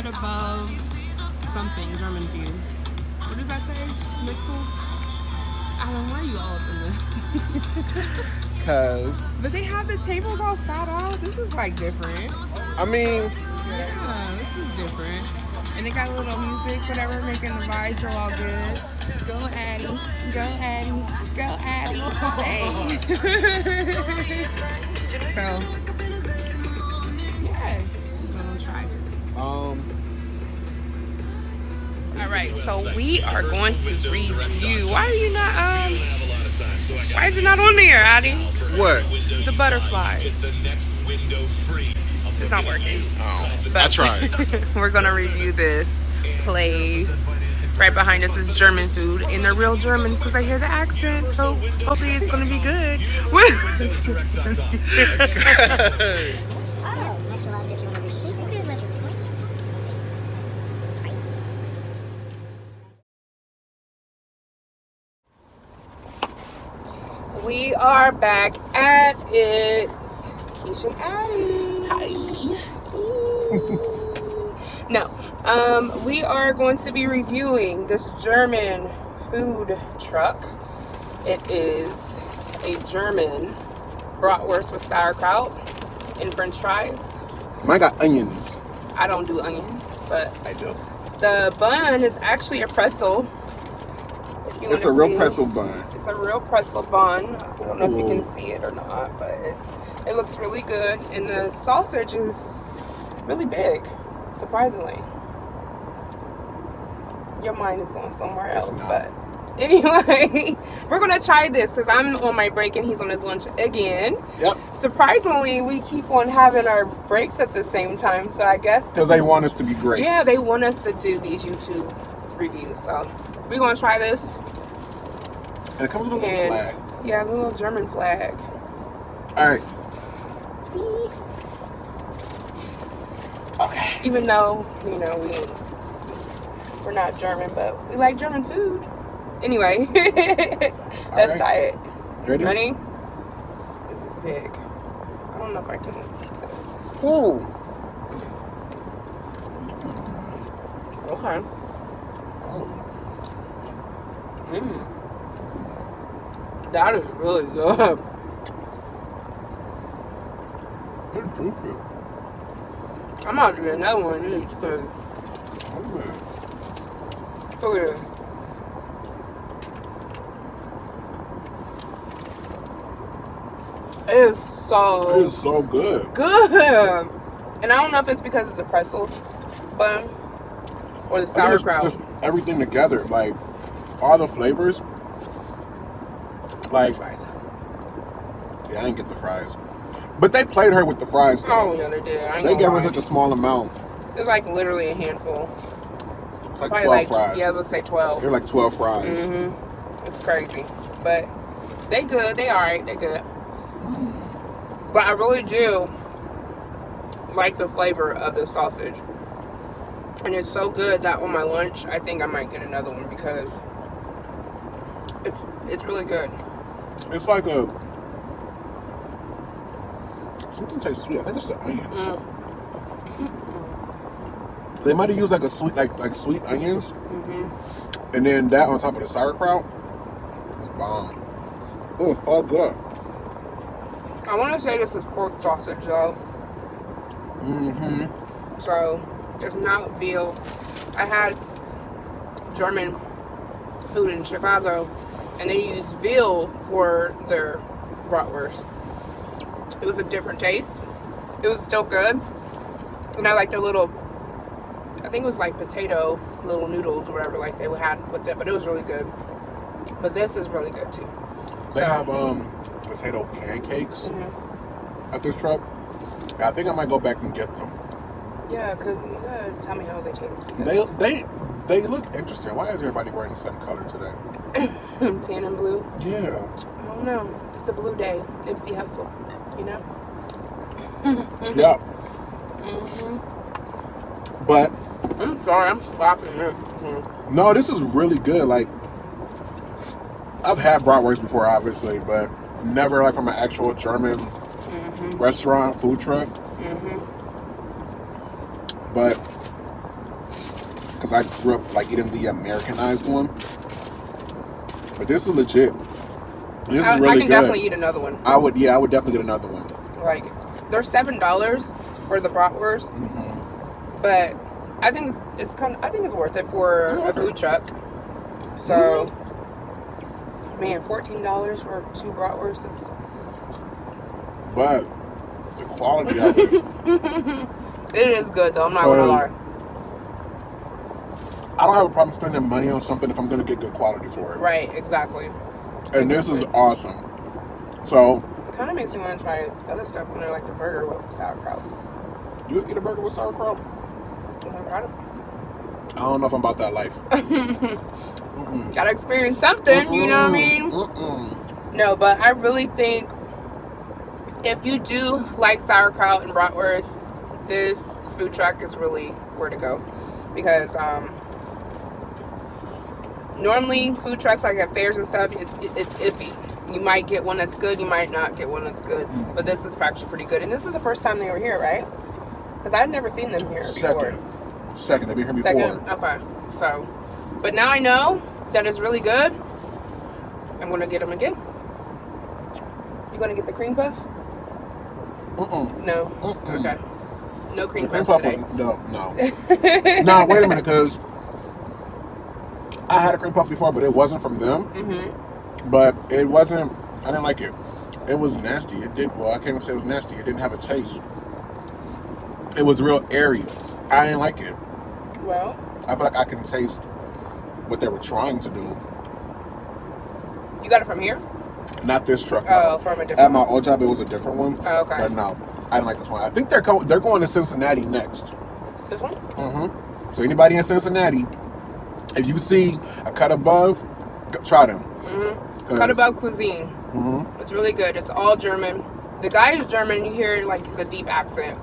Cut Above something, German food. What does that say? Schnitzel? Alan, why are you all up in this? Cause But they have the tables all sat out. This is like different. I mean, Yeah, this is different. And they got a little music, whatever, making the vibes feel all good. Go Addy, go Addy, go Addy. Hey. So, yes, we're gonna try this. All right, so we are going to review. Why are you not why is it not on there, Addy? what? The butterflies. It's not working. Oh, But I tried. we're gonna review this place. Right behind us is German food, and they're real Germans because I hear the accent. So hopefully it's gonna be good. We are back at it. Keish and Addy. Hi. No, we are going to be reviewing this German food truck. It is a German bratwurst with sauerkraut and french fries. Mine got onions. I don't do onions, but I do. the bun is actually a pretzel. If you It's a wanna real see. pretzel bun. It's a real pretzel bun. I don't know if you Ooh. can see it or not, but it looks really good. And the sausage is really big, surprisingly. Your mind is going somewhere It's else, not. but anyway, we're gonna try this because I'm on my break and he's on his lunch again. Yep. Surprisingly, we keep on having our breaks at the same time, so I guess Because they want us to be great. yeah, they want us to do these YouTube reviews. So we're gonna try this. And it comes with a little And flag. yeah, the little German flag. All right. See? Okay. Even though, you know, we're not German, but we like German food. Anyway, let's right. try it. Ready? Ready? This is big. I don't know if I can eat this. Ooh. Okay. Oh. Mmm. That is really good. It's juicy. I'm about to get another one of these because Oh, look at it. It is so it is so good. good. And I don't know if it's because of the pretzel bun or the I think sauerkraut. it's everything together, like all the flavors. Like, Fries. yeah, I didn't get the fries, but they played her with the fries. Oh Though. yeah, they did. I ain't They gonna gave her lie. such a small amount. It's like literally a handful. It's like Probably 12 fries. Yeah, let's say 12. They're like 12 fries. It's crazy, but they good. They alright. They good. But I really do like the flavor of the sausage, and it's so good that on my lunch, I think I might get another one because it's really good. It's like a something tastes sweet. I think it's the onions. They might have used like a sweet, like sweet onions, and then that on top of the sauerkraut. It's bomb. Oh, all good. I want to say this is pork sausage though. So it's not veal. I had German food in Chicago, and they use veal for their bratwurst. It was a different taste. It was still good, and I like the little. I think it was like potato little noodles or whatever like they had with it, but it was really good. But this is really good too. They have potato pancakes at this truck. I think I might go back and get them. Yeah, cause you gotta tell me how they taste. Because They look interesting. Why is everybody wearing the same color today? tan and blue. Yeah. I don't know. It's a blue day. Nipsey Hussle, you know? Yep. But I'm sorry, I'm slapping it. no, this is really good. Like, I've had bratwurst before, obviously, but never like from an actual German restaurant food truck. But because I grew up like eating the Americanized one. But this is legit. This is really I can good. definitely eat another one. I would definitely get another one. Like, they're $7 for the bratwurst, but I think it's worth it for a food truck. So, man, $14 for 2 bratwursts. But the quality of it. It is good though. I'm not gonna lie. I don't have a problem spending money on something if I'm gonna get good quality for it. Right, exactly. And this is awesome. So it kind of makes me want to try other stuff when they're like the burger with sauerkraut. You eat a burger with sauerkraut? I don't know if I'm about that life. Gotta experience something, you know what I mean? No, but I really think if you do like sauerkraut and bratwurst, this food truck is really where to go. Because normally food trucks like at fairs and stuff, it's iffy. You might get one that's good, you might not get one that's good. But this is actually pretty good. And this is the first time they were here, right? Because I'd never seen them here before. Second, they've been here before. Second? Okay. So, but now I know that it's really good. I'm going to get them again. You going to get the cream puff? No? Okay. No cream puff today. No. Nah, wait a minute, because I had a cream puff before, but it wasn't from them. But it wasn't, I didn't like it. It was nasty. I can't even say it was nasty. It didn't have a taste. It was real airy. I didn't like it. Well, I feel like I can taste what they were trying to do. You got it from here? Not this truck. Oh, from a different At my old job, it was a different one. Oh, okay. But no, I didn't like this one. I think they're going to Cincinnati next. This one? So anybody in Cincinnati, if you see a Cut Above, try them. Cut Above Cuisine. It's really good. It's all German. The guy is German. You hear like the deep accent.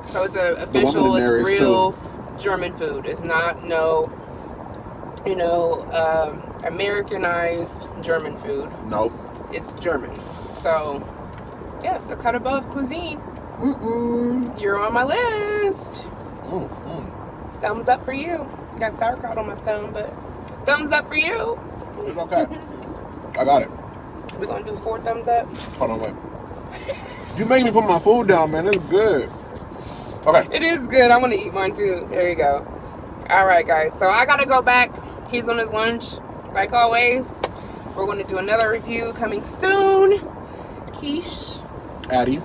So it's official. It's real German food. It's not Americanized German food. Nope. It's German. So yeah, so Cut Above Cuisine. You're on my list. Thumbs up for you. Got sauerkraut on my thumb, but thumbs up for you. It's okay. I got it. We're gonna do 4 thumbs up. Hold on, wait. You make me put my food down, man. It's good. Okay. It is good. I'm gonna eat mine too. There you go. All right, guys. So I gotta go back. He's on his lunch, like always. We're gonna do another review coming soon. Keish. Addy.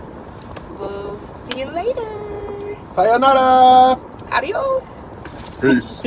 We'll see you later. Sayonara. Adios. Peace.